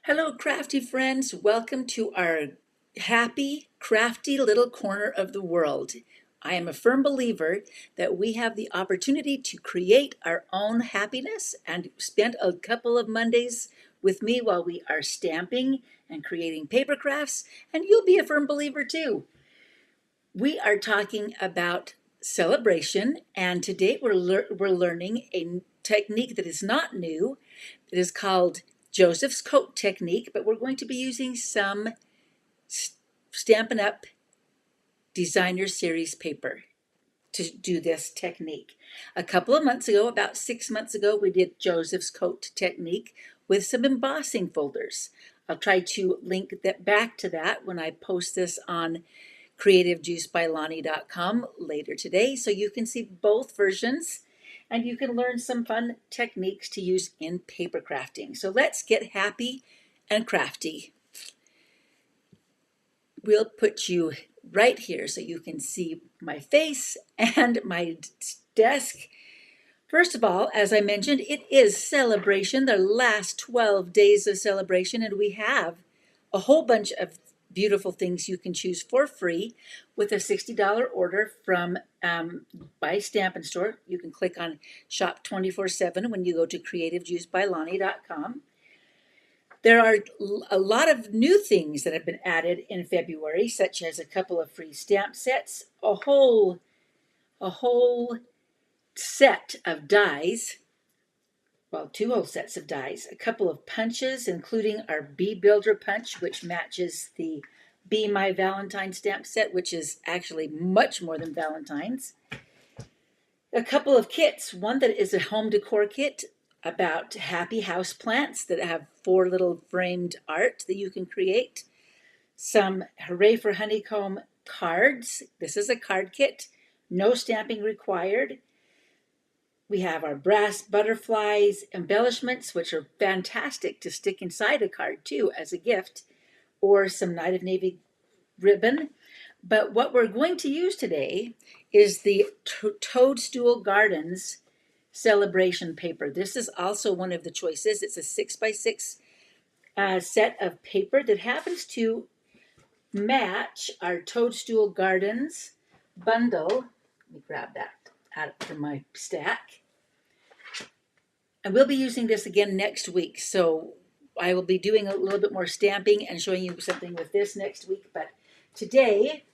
Hello, crafty friends. Welcome to our happy, crafty little corner of the world. I am a firm believer that we have the opportunity to create our own happiness and spend a couple of Mondays with me while we are stamping and creating paper crafts, and you'll be a firm believer too. We are talking about celebration, and today we're learning a technique that is not new. It is called Joseph's coat technique, but we're going to be using some Stampin' Up! Designer Series paper to do this technique. A couple of months ago, about 6 months ago, we did Joseph's coat technique with some embossing folders. I'll try to link that back to that when I post this on creativejuicebylani.com later today, so you can see both versions and you can learn some fun techniques to use in paper crafting. So let's get happy and crafty. We'll put you right here so you can see my face and my desk. First of all, as I mentioned, it is Sale-a-Bration, the last 12 days of celebration, and we have a whole bunch of beautiful things you can choose for free with a $60 order from by Stampin' Store. You can click on Shop 24/7 when you go to creativejuicebylani.com. There are a lot of new things that have been added in February, such as a couple of free stamp sets, a whole set of dies, well, two whole sets of dies, a couple of punches, including our Bee Builder punch, which matches the Be My Valentine stamp set, which is actually much more than Valentine's. A couple of kits, one that is a home decor kit about happy house plants that have 4 little framed art that you can create. Some Hooray for Honeycomb cards. This is a card kit, no stamping required. We have our brass butterflies embellishments, which are fantastic to stick inside a card too as a gift, or some Night of Navy ribbon. But what we're going to use today is the Toadstool Gardens Sale-a-Bration paper. This is also one of the choices. It's a 6x6 set of paper that happens to match our Toadstool Gardens bundle. Let me grab that out from my stack. And we'll be using this again next week. So I will be doing a little bit more stamping and showing you something with this next week. But today,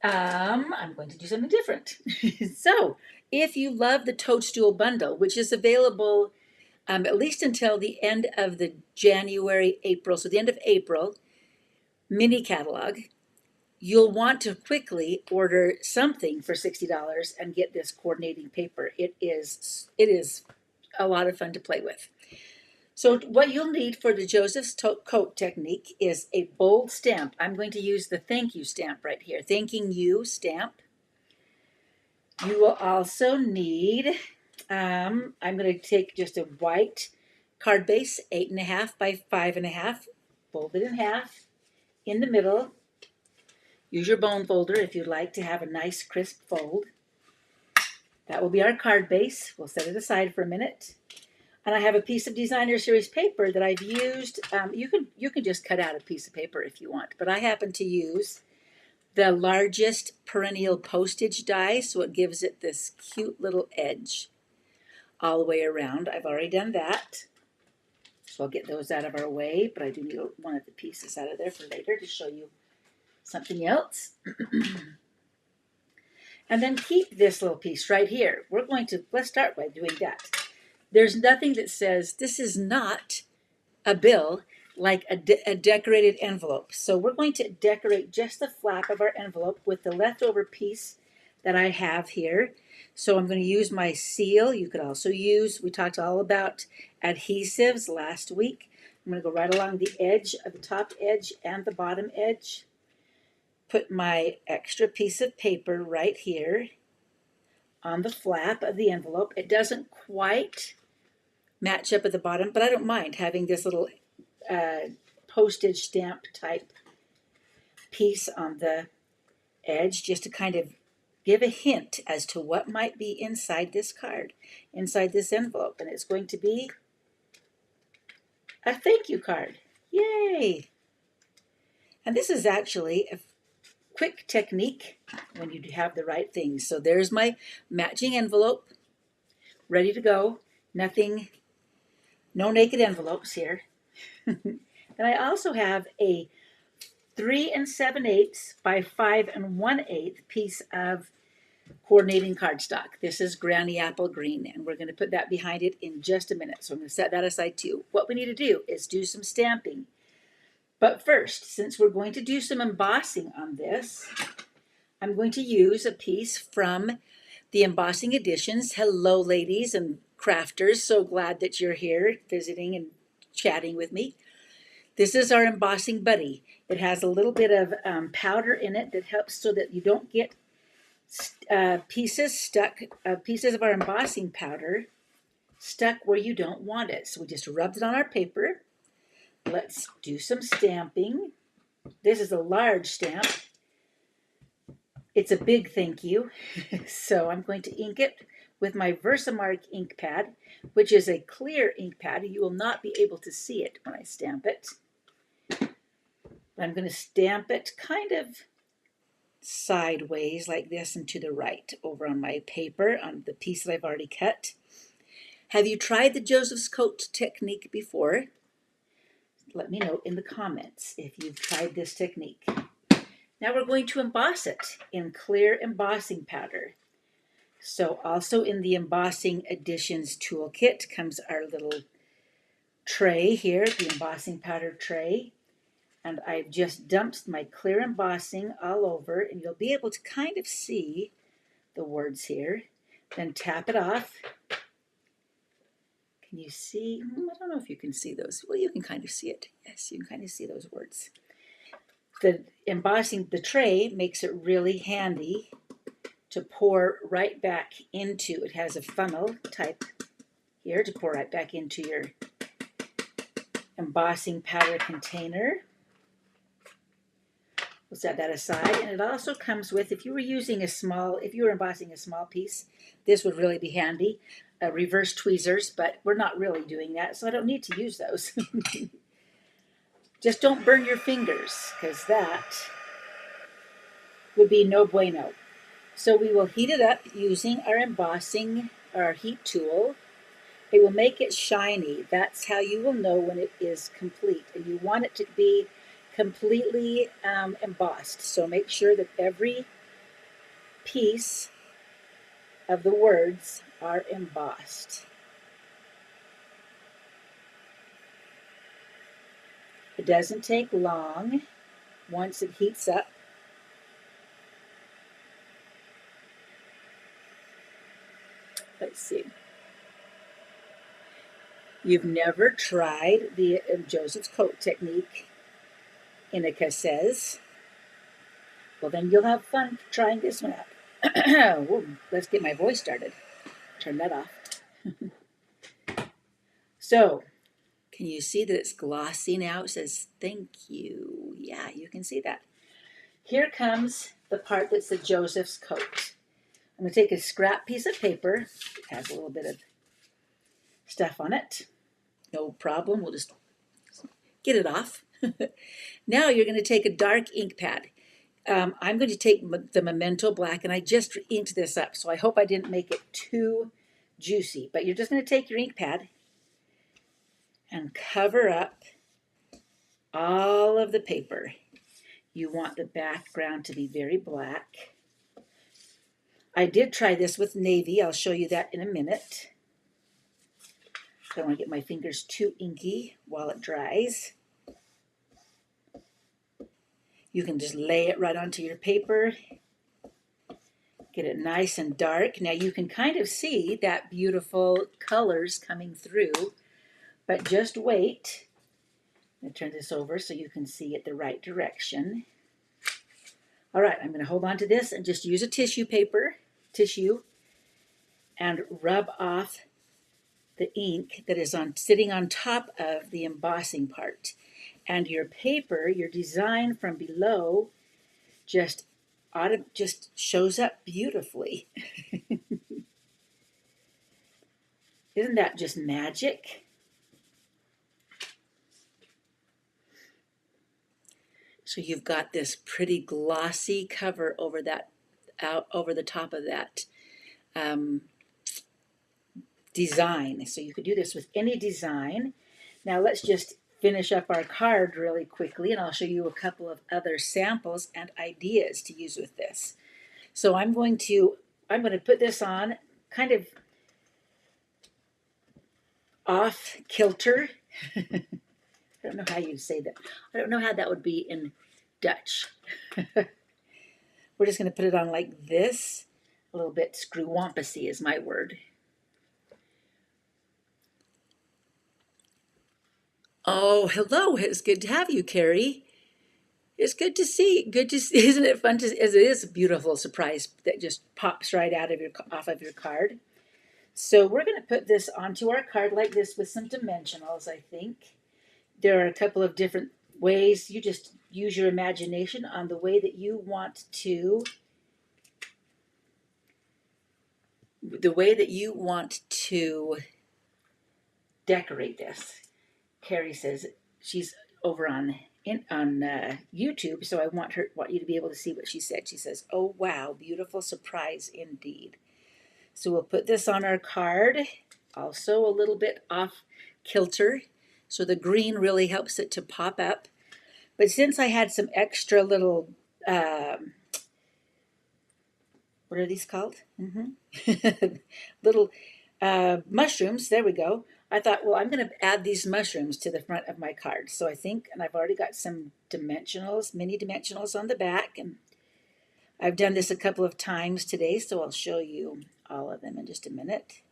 I'm going to do something different. So if you love the Toadstool bundle, which is available at least until the end of the April, so the end of April, mini catalog, you'll want to quickly order something for $60 and get this coordinating paper. It is a lot of fun to play with. So what you'll need for the Joseph's coat technique is a bold stamp. I'm going to use the thank you stamp right here, thanking you stamp. You will also need, I'm going to take just a white card base, 8.5 by 5.5, fold it in half, in the middle. Use your bone folder if you'd like to have a nice crisp fold. That will be our card base. We'll set it aside for a minute. And I have a piece of Designer Series paper that I've used. You can just cut out a piece of paper if you want, but I happen to use the largest perennial postage die, so it gives it this cute little edge all the way around. I've already done that, so I'll get those out of our way, but I do need one of the pieces out of there for later to show you something else. And then keep this little piece right here. Let's start by doing that. There's nothing that says this is not a bill like a decorated envelope. So we're going to decorate just the flap of our envelope with the leftover piece that I have here. So I'm going to use my seal. You could also use, we talked all about adhesives last week. I'm going to go right along the edge of the top edge and the bottom edge. Put my extra piece of paper right here on the flap of the envelope. It doesn't quite match up at the bottom, but I don't mind having this little postage stamp type piece on the edge just to kind of give a hint as to what might be inside this card, inside this envelope. And it's going to be a thank you card. Yay! And this is actually a quick technique when you have the right things. So there's my matching envelope, ready to go. Nothing, no naked envelopes here. Then I also have a 3 7/8 by 5 1/8 piece of coordinating cardstock. This is Granny Apple Green, and we're going to put that behind it in just a minute. So I'm going to set that aside too. What we need to do is do some stamping. But first, since we're going to do some embossing on this, I'm going to use a piece from the Embossing Editions. Hello, ladies and crafters. So glad that you're here visiting and chatting with me. This is our embossing buddy. It has a little bit of powder in it that helps so that you don't get pieces of our embossing powder stuck where you don't want it. So we just rubbed it on our paper. Let's do some stamping. This is a large stamp. It's a big thank you. So I'm going to ink it with my Versamark ink pad, which is a clear ink pad. You will not be able to see it when I stamp it. I'm going to stamp it kind of sideways like this and to the right over on my paper on the piece that I've already cut. Have you tried the Joseph's Coat technique before? Let me know in the comments if you've tried this technique. Now we're going to emboss it in clear embossing powder. So also in the Embossing Editions toolkit comes our little tray here, the embossing powder tray. And I've just dumped my clear embossing all over, and you'll be able to kind of see the words here. Then tap it off. Can you see? I don't know if you can see those. Well, you can kind of see it. Yes, you can kind of see those words. The embossing, the tray makes it really handy to pour right back into. It has a funnel type here to pour right back into your embossing powder container. We'll set that aside, and it also comes with, if you were embossing a small piece, this would really be handy. Reverse tweezers, but we're not really doing that, so I don't need to use those. Just don't burn your fingers, because that would be no bueno. So we will heat it up using our embossing, our heat tool. It will make it shiny. That's how you will know when it is complete, and you want it to be completely embossed. So make sure that every piece of the words are embossed. It doesn't take long once it heats up. Let's see. You've never tried the Joseph's Coat technique, Inika says. Well, then you'll have fun trying this one out. Whoa, let's get my voice started. Turn that off. So, can you see that it's glossy now? It says, thank you. Yeah, you can see that. Here comes the part that's the Joseph's Coat. I'm going to take a scrap piece of paper. It has a little bit of stuff on it. No problem. We'll just get it off. Now you're going to take a dark ink pad. I'm going to take the Memento Black, and I just inked this up, so I hope I didn't make it too juicy. But you're just going to take your ink pad and cover up all of the paper. You want the background to be very black. I did try this with navy. I'll show you that in a minute. I don't want to get my fingers too inky while it dries. You can just lay it right onto your paper. Get it nice and dark. Now you can kind of see that beautiful colors coming through, but just wait. I'm going to turn this over so you can see it the right direction. All right, I'm going to hold on to this and just use a tissue and rub off the ink that is sitting on top of the embossing part. And your paper, your design from below, just shows up beautifully. Isn't that just magic? So you've got this pretty glossy cover over that, out over the top of that um, design. So you could do this with any design. Now let's just finish up our card really quickly, and I'll show you a couple of other samples and ideas to use with this. So I'm going to put this on kind of off kilter. I don't know how you'd say that. I don't know how that would be in Dutch. We're just going to put it on like this. A little bit screw-wampusy is my word. Oh, hello. It's good to have you, Carrie. It's good to see. Good to see. Isn't it fun to? As it is a beautiful surprise that just pops right out of off of your card. So we're going to put this onto our card like this with some dimensionals. I think there are a couple of different ways. You just use your imagination on the way that you want to. The way that you want to decorate this. Carrie says she's over on YouTube, so I want you to be able to see what she said. She says, "Oh wow, beautiful surprise indeed." So we'll put this on our card, also a little bit off kilter, so the green really helps it to pop up. But since I had some extra little, what are these called? Little mushrooms. There we go. I thought, well, I'm going to add these mushrooms to the front of my card. So I think, and I've already got some dimensionals, mini dimensionals on the back, and I've done this a couple of times today, so I'll show you all of them in just a minute.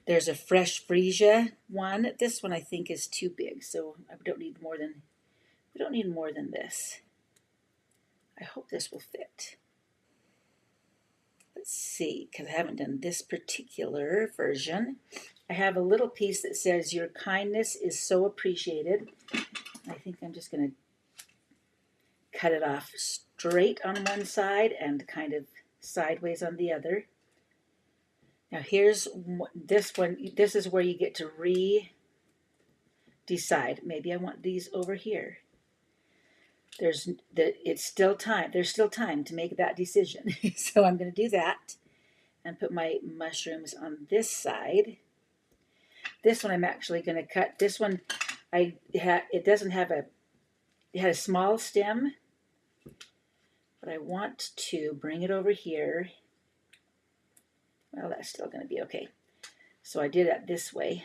There's a fresh freesia one. This one I think is too big, so I don't need more than this. I hope this will fit. Let's see, because I haven't done this particular version. I have a little piece that says, "Your kindness is so appreciated." I think I'm just going to cut it off straight on one side and kind of sideways on the other. Now here's this one. This is where you get to decide. Maybe I want these over here. It's still time. There's still time to make that decision. So I'm going to do that and put my mushrooms on this side. This one I'm actually going to cut. This one, it doesn't have it had a small stem, but I want to bring it over here. Well, that's still going to be okay. So I did it this way.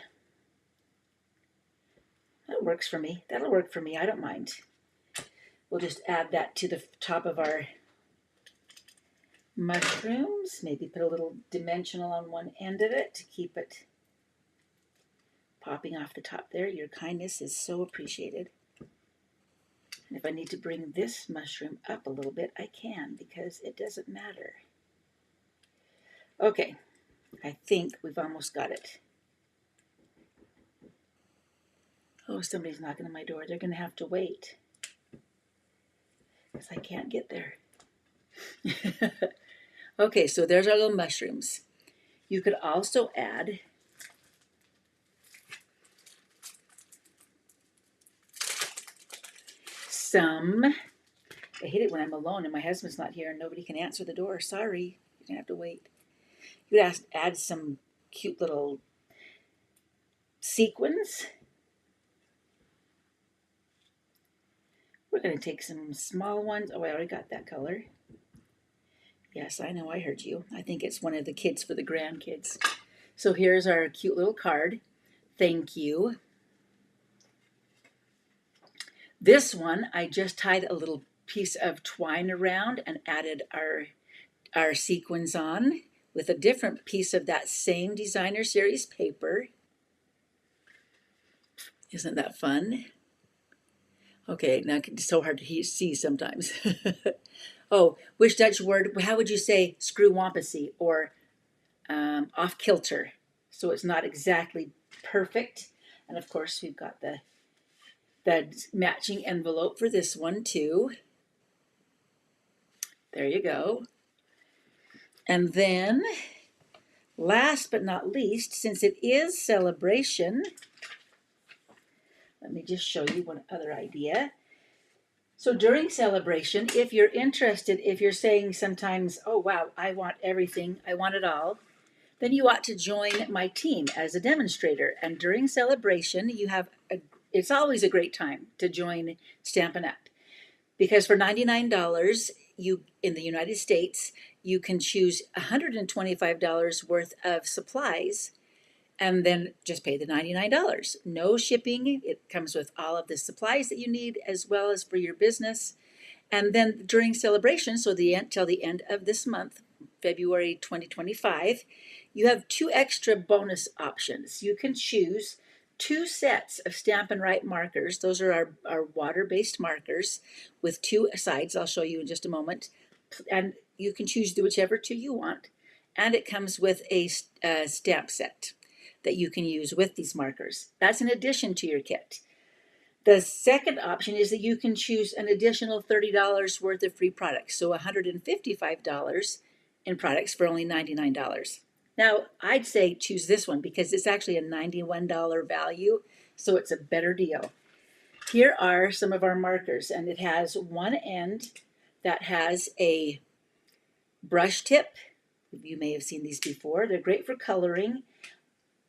That works for me. That'll work for me. I don't mind. We'll just add that to the top of our mushrooms. Maybe put a little dimensional on one end of it to keep it popping off the top there. Your kindness is so appreciated. And if I need to bring this mushroom up a little bit, I can, because it doesn't matter. Okay, I think we've almost got it. Oh, somebody's knocking on my door. They're going to have to wait, because I can't get there. Okay, so there's our little mushrooms. You could also add some, I hate it when I'm alone and my husband's not here and nobody can answer the door. Sorry, you're going to have to wait. You could add some cute little sequins. We're going to take some small ones. Oh, I already got that color. Yes, I know, I heard you. I think it's one of the kids for the grandkids. So here's our cute little card. Thank you. This one, I just tied a little piece of twine around and added our sequins on with a different piece of that same designer series paper. Isn't that fun? Okay, now it's so hard to see sometimes. Oh, which Dutch word, how would you say screw-wampusy or off kilter? So it's not exactly perfect. And of course, we've got the matching envelope for this one too. There you go. And then, last but not least, since it is Sale-a-Bration, let me just show you one other idea. So during Sale-a-Bration, if you're interested, if you're saying sometimes, oh wow, I want everything, I want it all, then you ought to join my team as a demonstrator. And during Sale-a-Bration, it's always a great time to join Stampin' Up! Because for $99, you in the United States, you can choose $125 worth of supplies and then just pay the $99. No shipping. It comes with all of the supplies that you need as well as for your business. And then during Sale-a-Bration, so till the end of this month, February 2025, you have 2 extra bonus options. You can choose 2 sets of Stampin' Write markers. Those are our water-based markers with 2 sides. I'll show you in just a moment. And you can choose whichever 2 you want. And it comes with a stamp set that you can use with these markers. That's in addition to your kit. The second option is that you can choose an additional $30 worth of free products, so $155 in products for only $99. Now, I'd say choose this one because it's actually a $91 value, so it's a better deal. Here are some of our markers, and it has one end that has a brush tip. You may have seen these before. They're great for coloring.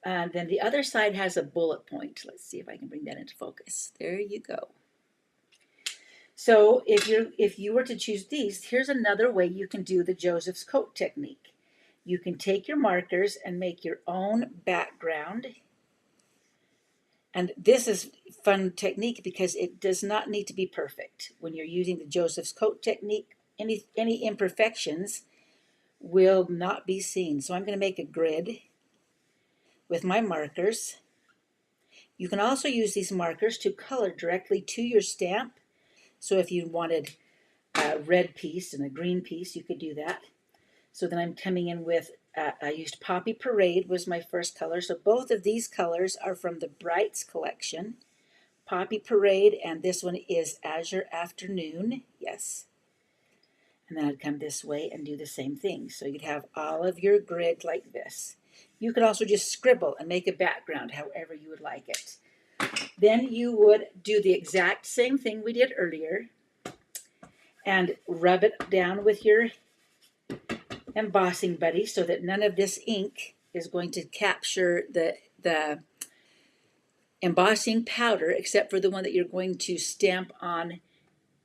And then the other side has a bullet point. Let's see if I can bring that into focus. There you go. So if you were to choose these, here's another way you can do the Joseph's coat technique. You can take your markers and make your own background. And this is a fun technique because it does not need to be perfect. When you're using the Joseph's coat technique, any imperfections will not be seen. So I'm going to make a grid with my markers. You can also use these markers to color directly to your stamp. So if you wanted a red piece and a green piece, you could do that. So then I'm coming in with, I used Poppy Parade was my first color. So both of these colors are from the Brights collection. Poppy Parade, and this one is Azure Afternoon. Yes. And then I'd come this way and do the same thing. So you'd have all of your grid like this. You could also just scribble and make a background however you would like it. Then you would do the exact same thing we did earlier and rub it down with your embossing buddy so that none of this ink is going to capture the embossing powder except for the one that you're going to stamp on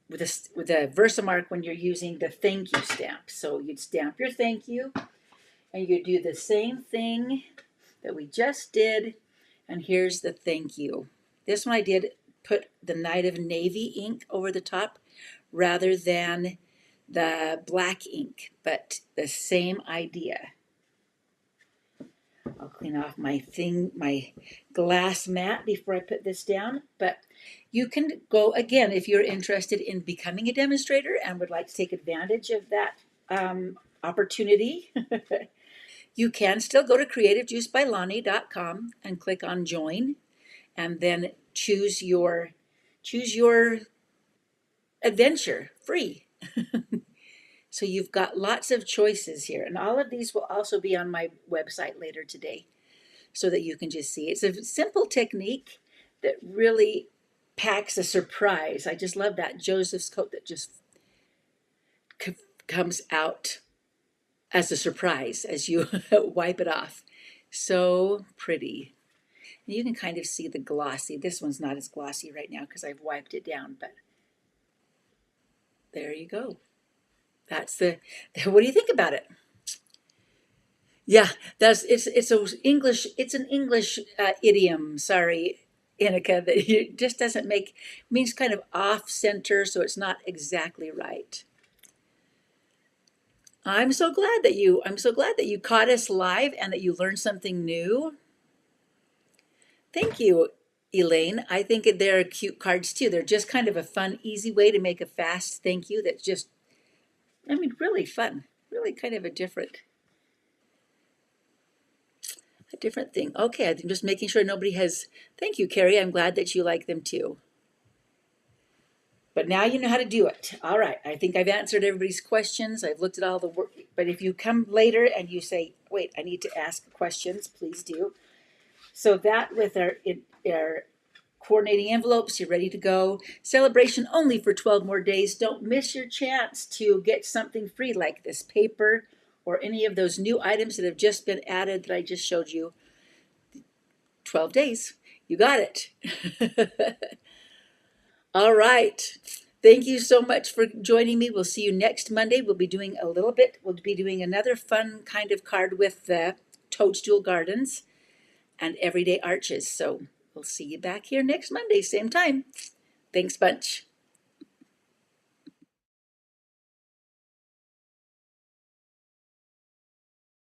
with a Versamark when you're using the thank you stamp. So you'd stamp your thank you and you do the same thing that we just did, and here's the thank you. This one I did put the Night of Navy ink over the top rather than the black ink, but the same idea. I'll clean off my glass mat before I put this down, but you can go again if you're interested in becoming a demonstrator and would like to take advantage of that opportunity. You can still go to creativejuicebylani.com and click on join and then choose your adventure free. So you've got lots of choices here, and all of these will also be on my website later today so that you can just see. It's a simple technique that really packs a surprise. I just love that Joseph's coat that just comes out as a surprise as you wipe it off. So pretty. And you can kind of see the glossy. This one's not as glossy right now because I've wiped it down, but there you go. That's what do you think about it? Yeah, it's an English idiom. Sorry, Inika, that it just doesn't means kind of off center, so it's not exactly right. I'm so glad that you caught us live and that you learned something new. Thank you, Elaine. I think they're cute cards too. They're just kind of a fun, easy way to make a fast thank you that's just, really fun. Really kind of a different thing. Okay, I'm just making sure nobody has, thank you, Carrie. I'm glad that you like them too. But now you know how to do it. All right, I think I've answered everybody's questions. I've looked at all the work, but if you come later and you say, wait, I need to ask questions, please do. So that with our coordinating envelopes, you're ready to go. Celebration only for 12 more days. Don't miss your chance to get something free like this paper or any of those new items that have just been added that I just showed you. 12 days. You got it. All right. Thank you so much for joining me. We'll see you next Monday. We'll be doing another fun kind of card with the toadstool gardens and everyday arches. So we'll see you back here next Monday, same time. Thanks bunch.